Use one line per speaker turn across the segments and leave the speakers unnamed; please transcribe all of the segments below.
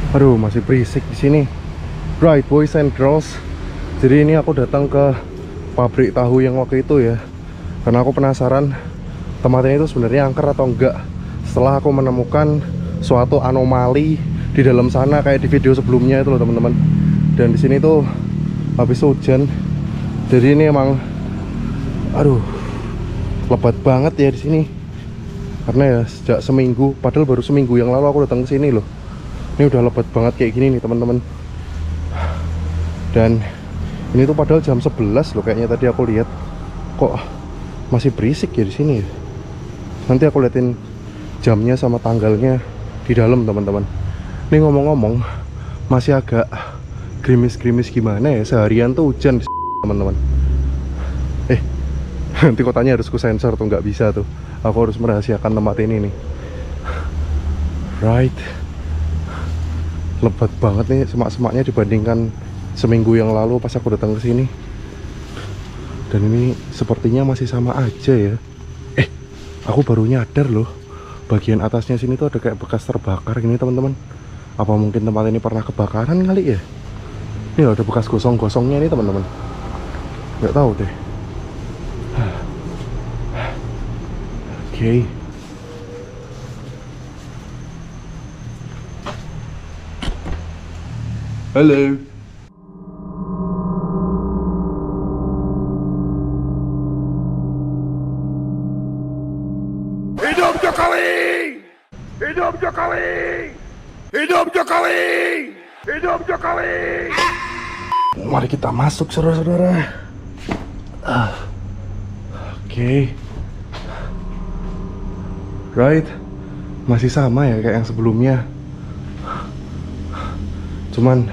Aduh, masih berisik di sini. Right, boys and girls. Jadi ini aku datang ke pabrik tahu yang waktu itu ya. Karena aku penasaran tempatnya itu sebenarnya angker atau enggak. Setelah aku menemukan suatu anomali di dalam sana kayak di video sebelumnya itu loh teman-teman. Dan di sini tuh habis hujan. Jadi ini emang aduh, lebat banget ya di sini. Karena ya sejak seminggu, padahal baru seminggu yang lalu aku datang ke sini loh. Ini udah lebat banget kayak gini nih teman-teman. Dan ini tuh padahal jam 11 loh kayaknya tadi aku lihat. Kok masih berisik ya di sini ya. Nanti aku liatin jamnya sama tanggalnya di dalam teman-teman. Ini ngomong-ngomong masih agak gerimis-gerimis gimana ya. Seharian tuh hujan teman-teman. Nanti kotanya harus ku sensor tuh, nggak bisa tuh. Aku harus merahasiakan tempat ini nih. Right. Lebat banget nih semak-semaknya dibandingkan seminggu yang lalu pas aku datang ke sini. Dan ini sepertinya masih sama aja ya. Aku baru nyadar loh. Bagian atasnya sini tuh ada kayak bekas terbakar gini teman-teman. Apa mungkin tempat ini pernah kebakaran kali ya? Ini ada bekas gosong-gosongnya nih teman-teman. Nggak tahu deh. Oke. Halo.
Hidup Jokowi! Hidup Jokowi! Hidup Jokowi! Hidup Jokowi!
Mari kita masuk saudara-saudara. Oke. Right. Masih sama ya kayak yang sebelumnya. Cuman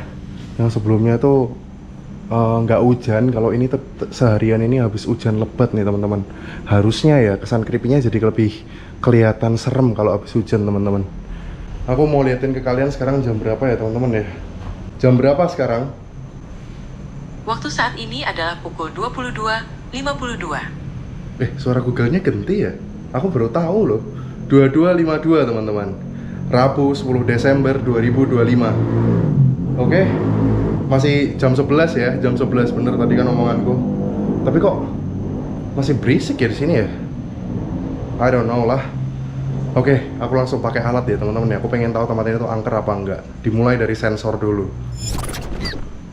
yang sebelumnya tuh nggak hujan. Kalau ini seharian ini habis hujan lebat nih teman-teman. Harusnya ya kesan creepy-nya jadi lebih kelihatan serem kalau habis hujan teman-teman. Aku mau liatin ke kalian sekarang jam berapa ya teman-teman ya. Jam berapa sekarang?
Waktu saat ini adalah pukul 22.52.
Suara Google-nya ganti ya? Aku baru tahu loh. 22.52 teman-teman. Rabu 10 Desember 2025. Oke. Masih jam 11 ya, jam 11 bener tadi kan omonganku. Tapi kok masih berisik ya di sini ya? I don't know lah. Oke, aku langsung pakai alat ya teman-teman ya. Aku pengen tahu tempat ini tuh angker apa enggak. Dimulai dari sensor dulu.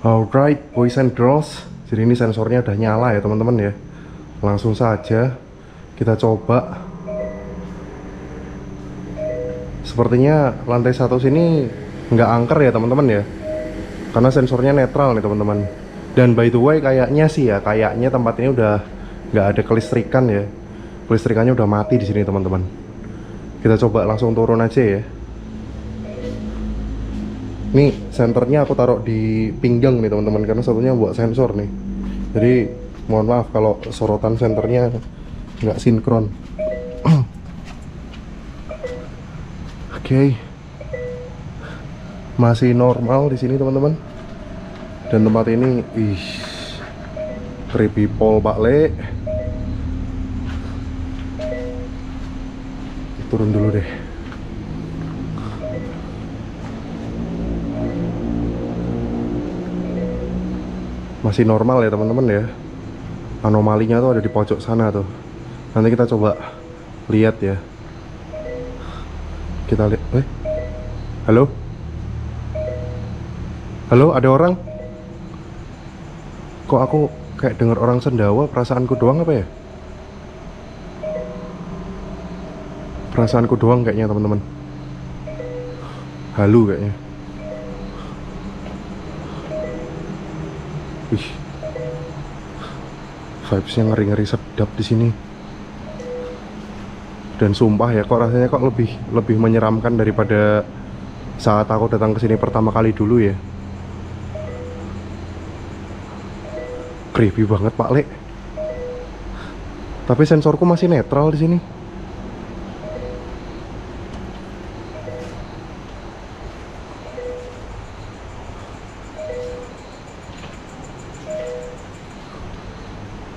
Alright, boys and girls. Jadi ini sensornya udah nyala ya teman-teman ya. Langsung saja kita coba. Sepertinya lantai 1 sini nggak angker ya teman-teman ya. Karena sensornya netral nih teman-teman. Dan by the way kayaknya sih ya, kayaknya tempat ini udah nggak ada kelistrikan ya. Kelistrikannya udah mati di sini teman-teman. Kita coba langsung turun aja ya. Nih senternya aku taruh di pinggang nih teman-teman, karena satunya buat sensor nih. Jadi mohon maaf kalau sorotan senternya nggak sinkron. Oke. Masih normal di sini teman-teman. Dan tempat ini creepy pol Pak Le. Turun dulu deh. Masih normal ya teman-teman ya. Anomalinya tuh ada di pojok sana tuh. Nanti kita coba lihat ya. Kita lihat. Halo? Halo, ada orang? Kok aku kayak dengar orang sendawa? Perasaanku doang apa ya? Perasaanku doang kayaknya teman-teman. Halu kayaknya. Wih, vibesnya ngeri-ngeri sedap di sini. Dan sumpah ya, kok rasanya kok lebih menyeramkan daripada saat aku datang ke sini pertama kali dulu ya. Creepy banget Pak Le. Tapi sensorku masih netral di sini.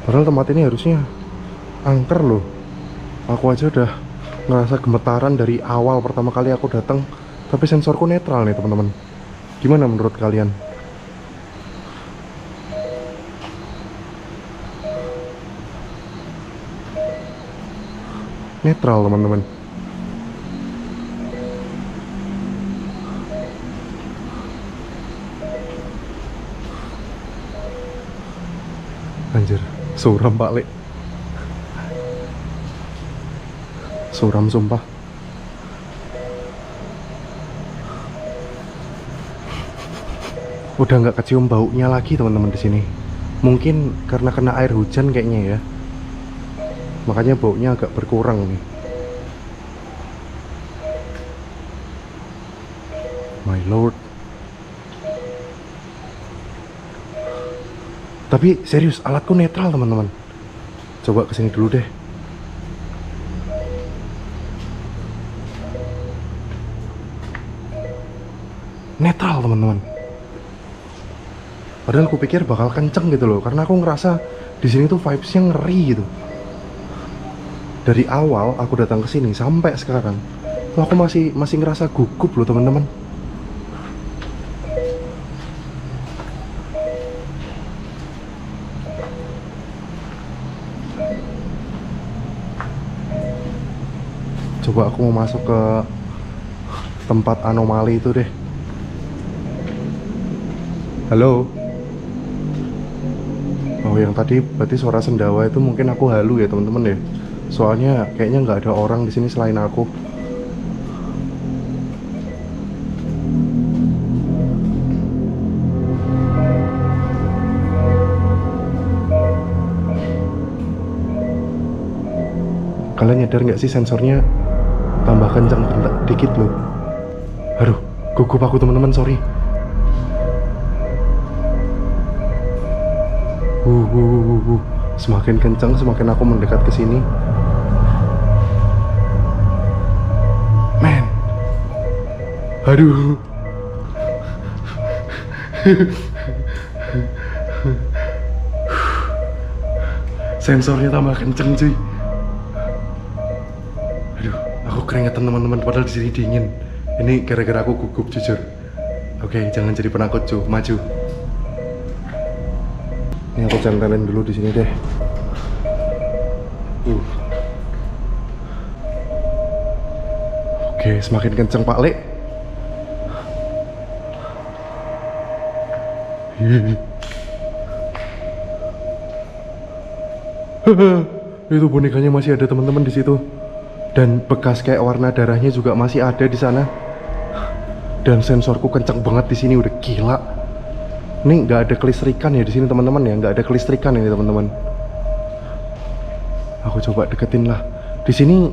Padahal tempat ini harusnya angker loh. Aku aja udah ngerasa gemetaran dari awal pertama kali aku datang. Tapi sensorku netral nih teman-teman. Gimana menurut kalian? Netral teman-teman. Anjir, suram Pak Le. Suram sumpah. Udah nggak kecium baunya lagi teman-teman di sini. Mungkin karena kena air hujan kayaknya ya. Makanya baunya agak berkurang nih. My lord. Tapi serius, alatku netral teman-teman. Coba kesini dulu deh. Netral teman-teman. Padahal aku pikir bakal kenceng gitu loh, karena aku ngerasa di sini tuh vibes-nya ngeri gitu. Dari awal aku datang ke sini sampai sekarang, tuh aku masih ngerasa gugup loh teman-teman. Coba aku mau masuk ke tempat anomali itu deh. Halo. Oh, yang tadi berarti suara sendawa itu mungkin aku halu ya teman-teman ya. Soalnya kayaknya nggak ada orang di sini selain aku. Kalian nyadar nggak sih sensornya tambah kencang dikit loh. Aduh, gugup aku teman-teman, sorry. Semakin kencang semakin aku mendekat ke sini. Men. Aduh. Sensornya tambah kenceng cuy. Aduh, aku keringetan teman-teman padahal di sini dingin. Ini gara-gara aku gugup jujur. Oke, jangan jadi penakut cuy, maju. Ini aku centelin dulu di sini deh. Oke, semakin kenceng Pak Le. Itu bonekanya masih ada teman-teman di situ. Dan bekas kayak warna darahnya juga masih ada di sana. Dan sensorku kenceng banget di sini, udah gila. Ini nggak ada kelistrikan ya di sini teman-teman ya, nggak ada kelistrikan ini teman-teman. Aku coba deketin lah. Di sini,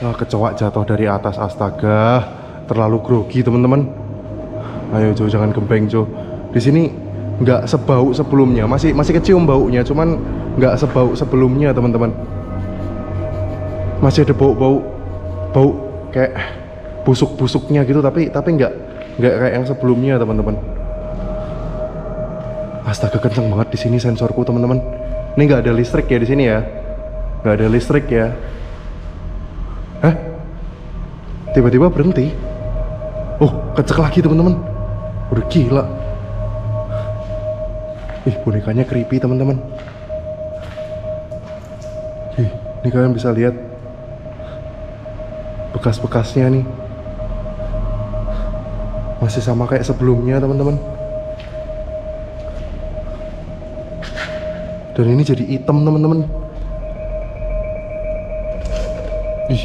kecoak jatuh dari atas, astaga, terlalu grogi teman-teman. Ayo Jo, jangan gembeng Jo. Di sini nggak sebau sebelumnya, masih kecium baunya, cuman nggak sebau sebelumnya teman-teman. Masih ada bau kayak busuk-busuknya gitu, tapi nggak kayak yang sebelumnya teman-teman. Astaga, kenceng banget di sini sensorku teman-teman. Ini nggak ada listrik ya di sini ya, nggak ada listrik ya. Hah? Tiba-tiba berhenti. Oh, kecek lagi teman-teman. Udah gila. Ih, bonekanya creepy teman-teman. Ih, ini kalian bisa lihat bekas-bekasnya nih. Masih sama kayak sebelumnya teman-teman. Dan ini jadi hitam teman-teman. Ih.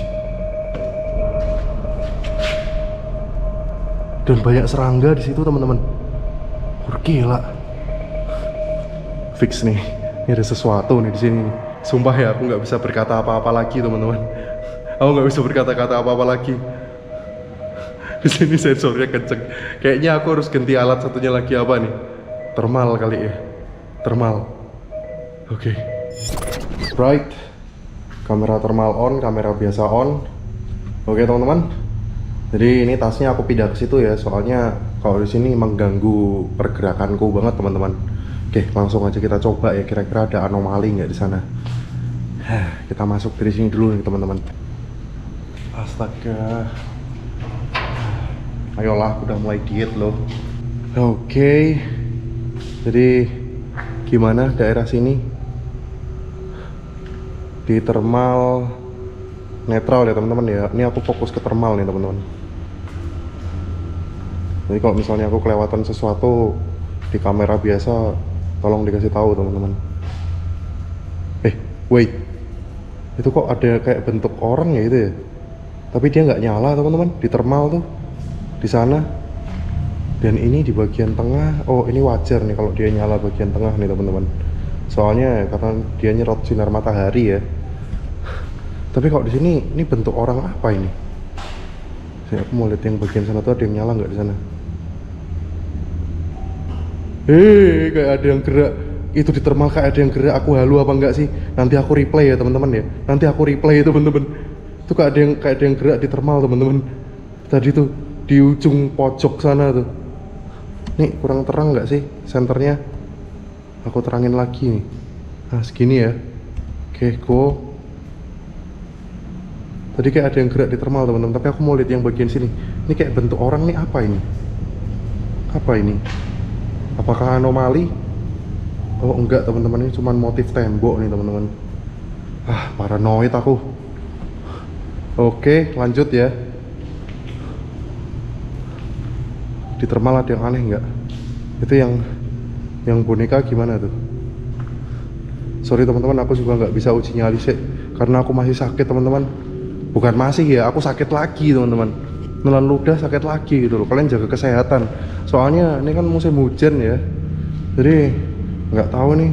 Dan banyak serangga di situ teman-teman. Gila. Fix nih. Ini ada sesuatu nih di sini. Sumpah ya, aku nggak bisa berkata apa-apa lagi teman-teman. Aku nggak bisa berkata-kata apa-apa lagi. Di sini sensornya kenceng. Kayaknya aku harus ganti alat satunya lagi apa nih? Thermal kali ya. Thermal. Oke. Bright. Kamera thermal on, kamera biasa on. Oke teman-teman. Jadi ini tasnya aku pindah ke situ ya, soalnya kalau di sini mengganggu pergerakanku banget teman-teman. Oke, langsung aja kita coba ya, kira-kira ada anomali nggak di sana. Kita masuk dari sini dulu nih teman-teman. Astaga. Ayolah, aku udah mulai diet loh. Oke. Jadi gimana daerah sini? Di termal netral ya teman-teman ya. Ini aku fokus ke termal nih teman-teman. Jadi kalau misalnya aku kelewatan sesuatu di kamera biasa, tolong dikasih tahu teman-teman. Wait, itu kok ada kayak bentuk orang ya itu ya? Tapi dia nggak nyala teman-teman di termal tuh, di sana. Dan ini di bagian tengah. Oh, ini wajar nih kalau dia nyala bagian tengah nih teman-teman. Soalnya karena dia nyerot sinar matahari ya. Tapi kalau di sini, ini bentuk orang apa ini? Aku mau lihat yang bagian sana tuh ada yang nyala nggak di sana? Kayak ada yang gerak. Itu di termal kayak ada yang gerak. Aku halu apa enggak sih? Nanti aku replay ya teman-teman ya. Nanti aku replay ya teman-teman. Itu kayak ada yang gerak di termal teman-teman. Tadi tuh di ujung pojok sana tuh. Nih kurang terang nggak sih senternya? Aku terangin lagi nih. Nah segini ya. Oke, go. Tadi kayak ada yang gerak di termal teman-teman. Tapi aku mau lihat yang bagian sini. Ini kayak bentuk orang nih, apa ini? Apa ini? Apakah anomali? Oh enggak teman-teman, ini cuma motif tembok nih teman-teman. Paranoid aku. Oke, lanjut ya. Di termal ada yang aneh nggak? Itu yang boneka gimana tuh? Sorry teman-teman, aku juga nggak bisa uji nyali sih, karena aku masih sakit teman-teman. Bukan masih ya, aku sakit lagi teman-teman. Nelan ludah sakit lagi gitu loh. Kalian jaga kesehatan. Soalnya ini kan musim hujan ya. Jadi nggak tahu nih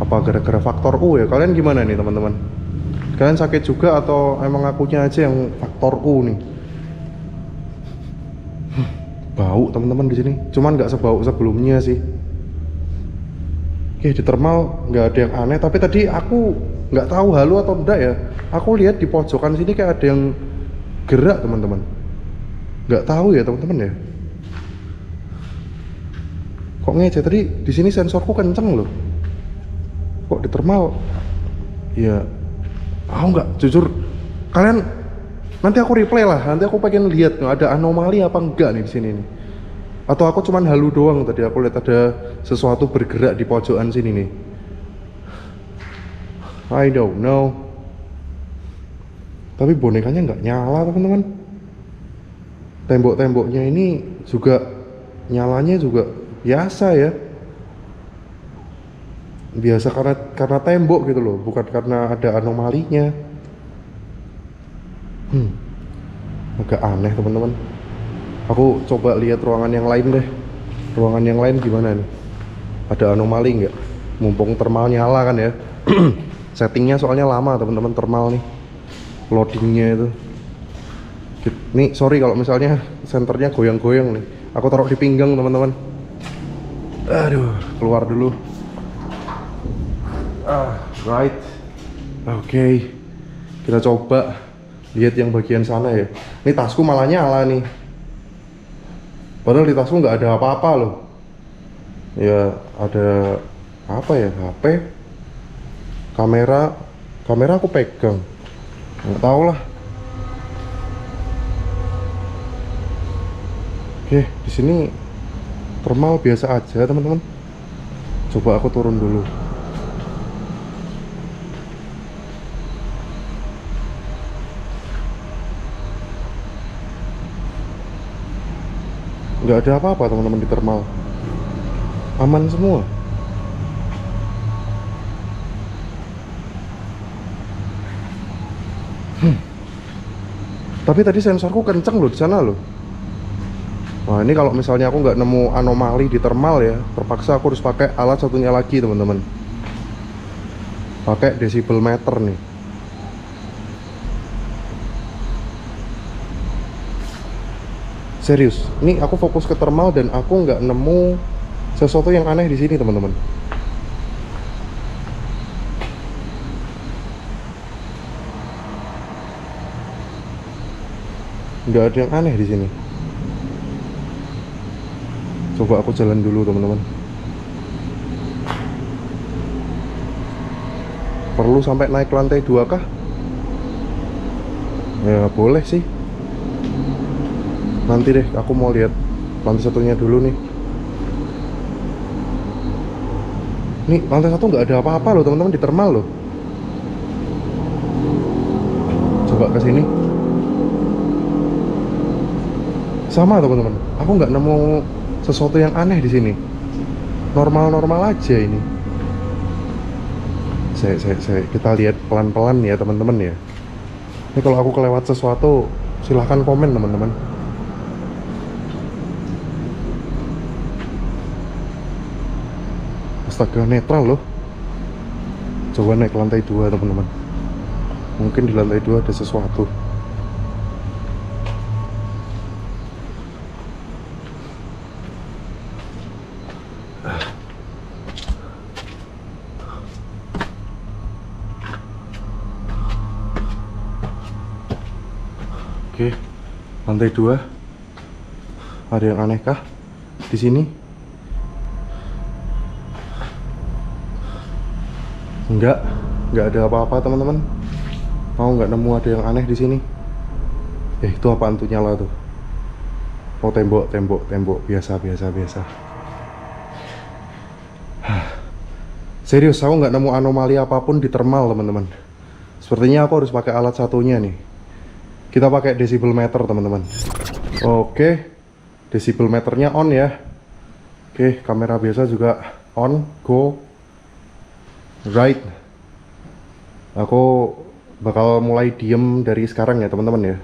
apa gara-gara faktor U ya. Kalian gimana nih teman-teman? Kalian sakit juga atau emang akunya aja yang faktor U nih? Bau teman-teman di sini. Cuman nggak sebau sebelumnya sih. Oke, di termal nggak ada yang aneh. Tapi tadi aku nggak tahu halu atau enggak ya. Aku lihat di pojokan sini kayak ada yang gerak teman-teman. Nggak tahu ya teman-teman ya. Kok ngece tadi di sini sensorku kenceng loh. Kok di termal ya aku nggak, jujur kalian nanti aku replay lah, nanti aku pengen lihat ada anomali apa enggak nih di sini nih. Atau aku cuman halu doang tadi, aku lihat ada sesuatu bergerak di pojokan sini nih. I don't know. Tapi bonekanya nggak nyala teman-teman. Tembok-temboknya ini juga nyalanya juga biasa ya, biasa karena tembok gitu loh, bukan karena ada anomalinya. Agak aneh teman-teman. Aku coba lihat ruangan yang lain deh. Ruangan yang lain gimana nih? Ada anomali nggak? Mumpung termal nyala kan ya. Settingnya soalnya lama teman-teman, termal nih loadingnya itu. Nih sorry kalau misalnya senternya goyang-goyang nih. Aku taruh di pinggang teman-teman. Aduh, keluar dulu. Right. Oke. Kita coba lihat yang bagian sana ya. Ini tasku malah nyala nih. Padahal di tasku nggak ada apa-apa loh. Ya ada apa ya? HP, kamera aku pegang. Nggak tahu lah. Oke, di sini termal biasa aja teman-teman. Coba aku turun dulu. Nggak ada apa-apa teman-teman di termal. Aman semua. Tapi tadi sensorku kenceng loh di sana loh. Nah ini kalau misalnya aku nggak nemu anomali di termal ya, terpaksa aku harus pakai alat satunya lagi teman-teman. Pakai decibel meter nih. Serius, ini aku fokus ke termal dan aku nggak nemu sesuatu yang aneh di sini teman-teman. Nggak ada yang aneh di sini. Coba aku jalan dulu teman-teman. Perlu sampai naik lantai 2 kah? Ya boleh sih. Nanti deh, aku mau lihat lantai satunya dulu nih. Nih, lantai satu nggak ada apa-apa loh teman-teman, di termal loh. Coba ke sini. Sama teman-teman, aku nggak nemu sesuatu yang aneh di sini. Normal-normal aja ini. Kita lihat pelan-pelan ya teman-teman ya. Ini kalau aku kelewat sesuatu, silahkan komen teman-teman. Astaga, netral loh. Coba naik ke lantai 2 teman-teman. Mungkin di lantai 2 ada sesuatu. Oke, lantai 2. Ada yang aneh kah di sini? Enggak ada apa-apa teman-teman. Mau nggak nemu ada yang aneh di sini. Itu apaan tuh nyala tuh? Oh, tembok biasa. Serius, aku nggak nemu anomali apapun di termal teman-teman. Sepertinya aku harus pakai alat satunya nih. Kita pakai decibel meter teman-teman. Oke, decibel meternya on ya. Oke, kamera biasa juga on. Go. Right. Aku bakal mulai diem dari sekarang ya teman-teman ya.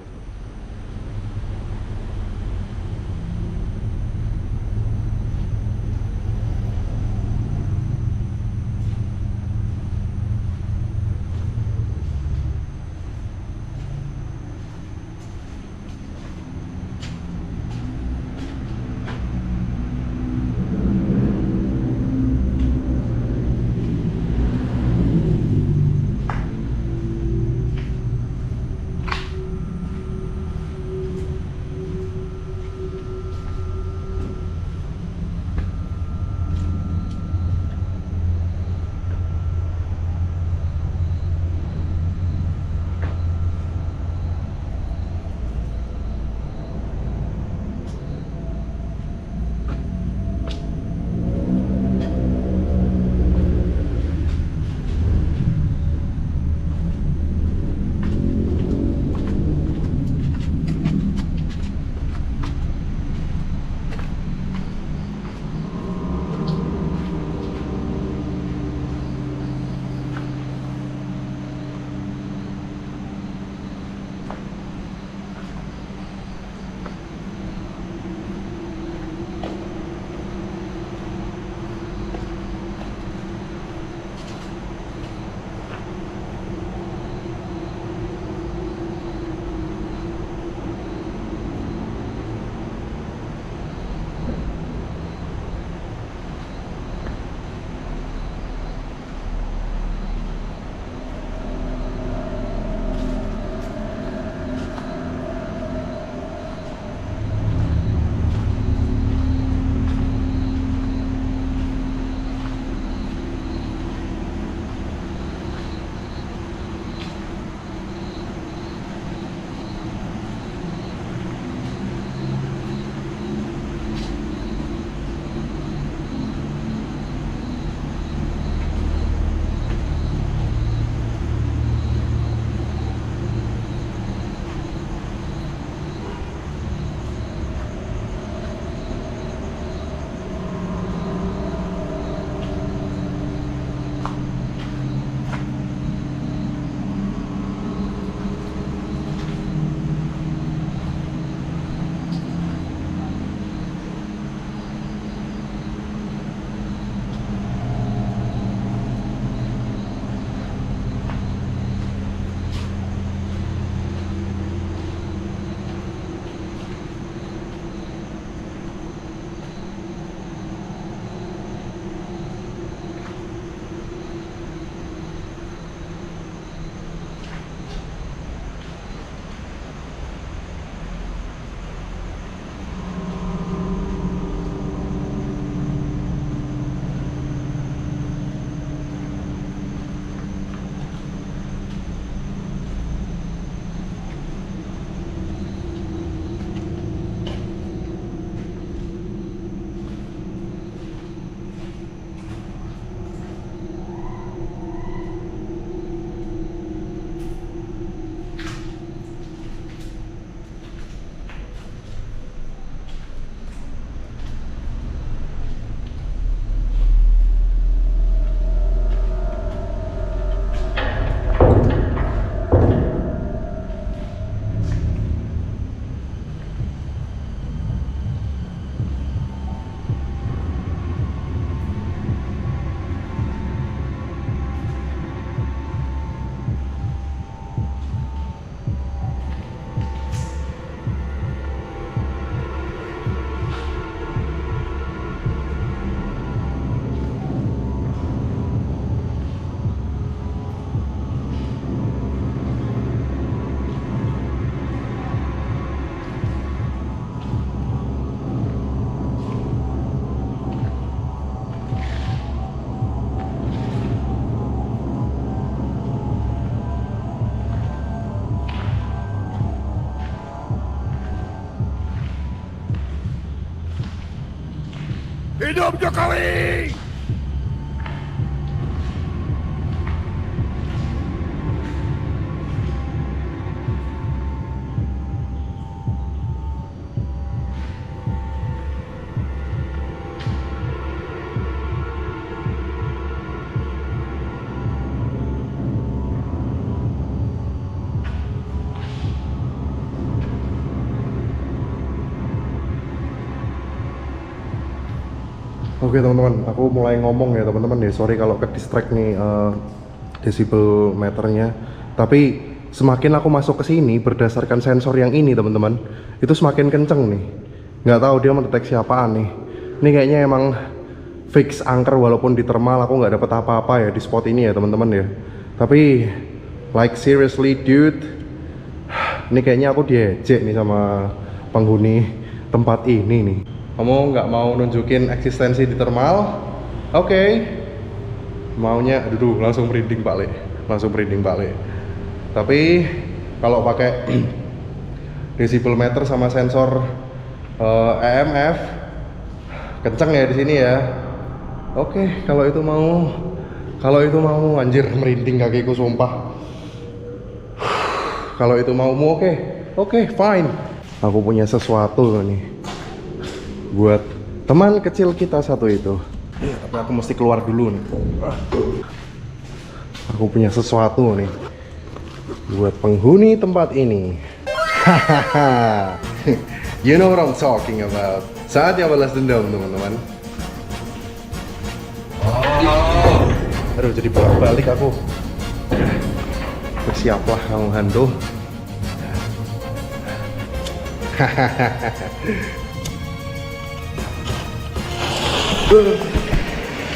Hidup Jokowi!
Oke teman-teman, aku mulai ngomong ya teman-teman ya. Sorry kalau ke distract nih desibel meternya. Tapi semakin aku masuk ke sini berdasarkan sensor yang ini teman-teman, itu semakin kenceng nih. Nggak tahu dia mendeteksi apaan nih. Ini kayaknya emang fix angker, walaupun di thermal aku nggak dapet apa-apa ya di spot ini ya teman-teman ya. Tapi like seriously dude, ini kayaknya aku diejek nih sama penghuni tempat ini nih. Kamu nggak mau nunjukin eksistensi di thermal? Oke. Maunya, aduh, langsung merinding balik. Tapi kalau pakai decibel meter sama sensor EMF, kenceng ya di sini ya. Oke, kalau itu mau, anjir merinding kakiku sumpah. Kalau itu maumu, oke, fine. Aku punya sesuatu nih buat teman kecil kita satu itu. Ya, tapi aku mesti keluar dulu nih. Aku punya sesuatu nih buat penghuni tempat ini. Hahaha. You know what I'm talking about. Saatnya balas dendam teman-teman. Aduh, jadi bolak-balik aku. Bersiaplah kamu handul. Hahaha.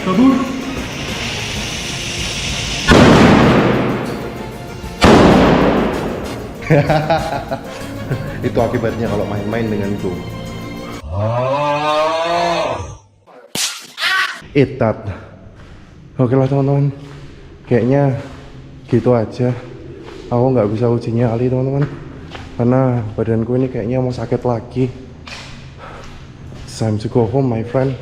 Kabur. Itu akibatnya kalau main-main dengan itu. Itat. Oke lah teman-teman, kayaknya gitu aja. Aku nggak bisa uji nyali teman-teman, karena badanku ini kayaknya mau sakit lagi. It's time to go home my friend.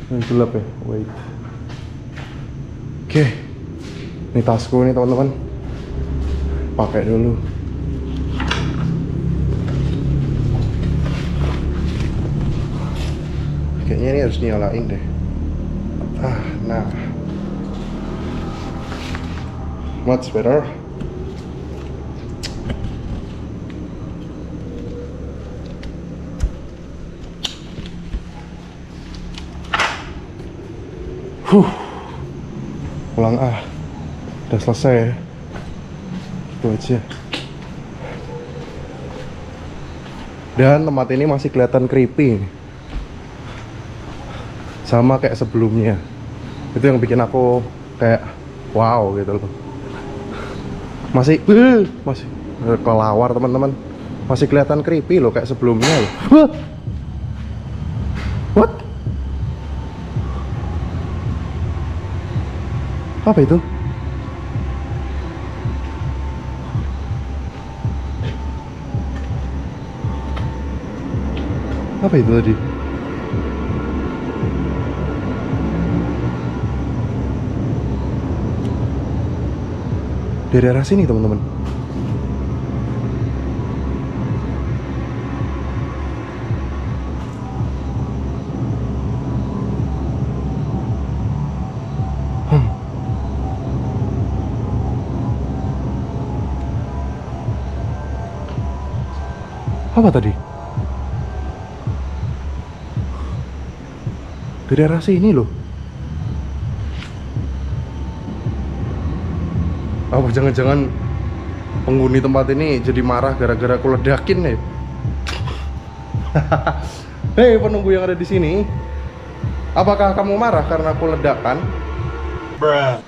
Gelap ya, wait. Oke, ini tasku nih teman-teman, pakai dulu. Kayaknya ini harus nyalain deh. Nah, much better. Pulang udah selesai ya. Itu aja. Dan tempat ini masih kelihatan creepy, sama kayak sebelumnya. Itu yang bikin aku kayak wow gitu loh. Masih kelawar teman-teman. Masih kelihatan creepy loh kayak sebelumnya loh. What? Apa itu? Apa itu tadi? Dari arah sini teman-teman. Apa tadi? Dari arah sini loh. Apa jangan-jangan penghuni tempat ini jadi marah gara-gara aku ledakin ya? Hei penunggu yang ada di sini, apakah kamu marah karena aku ledakan? Bruh.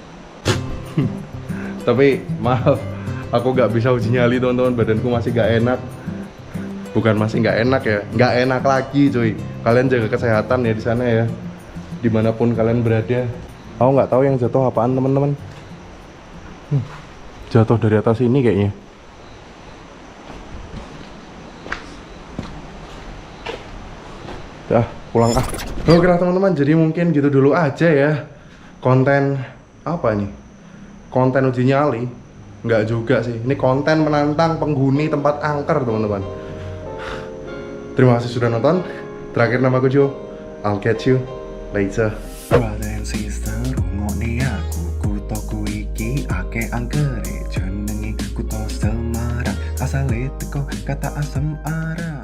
Tapi maaf, aku nggak bisa uji nyali teman-teman, badanku masih nggak enak. Bukan masih nggak enak ya, nggak enak lagi cuy. Kalian jaga kesehatan ya di sana ya, dimanapun kalian berada. Aku nggak tahu yang jatuh apaan teman-teman. Jatuh dari atas ini kayaknya. Dah, pulang ah. Oke lah teman-teman, jadi mungkin gitu dulu aja ya. Konten apa nih? Konten uji nyali? Nggak juga sih. Ini konten menantang penghuni tempat angker teman-teman. Terima kasih sudah nonton. Terakhir nama aku Joe. I'll catch you later.
Brother and sister, rungokne aku kutoku iki ake angkere jenenge kuto Semarang asale teko kata asem arang.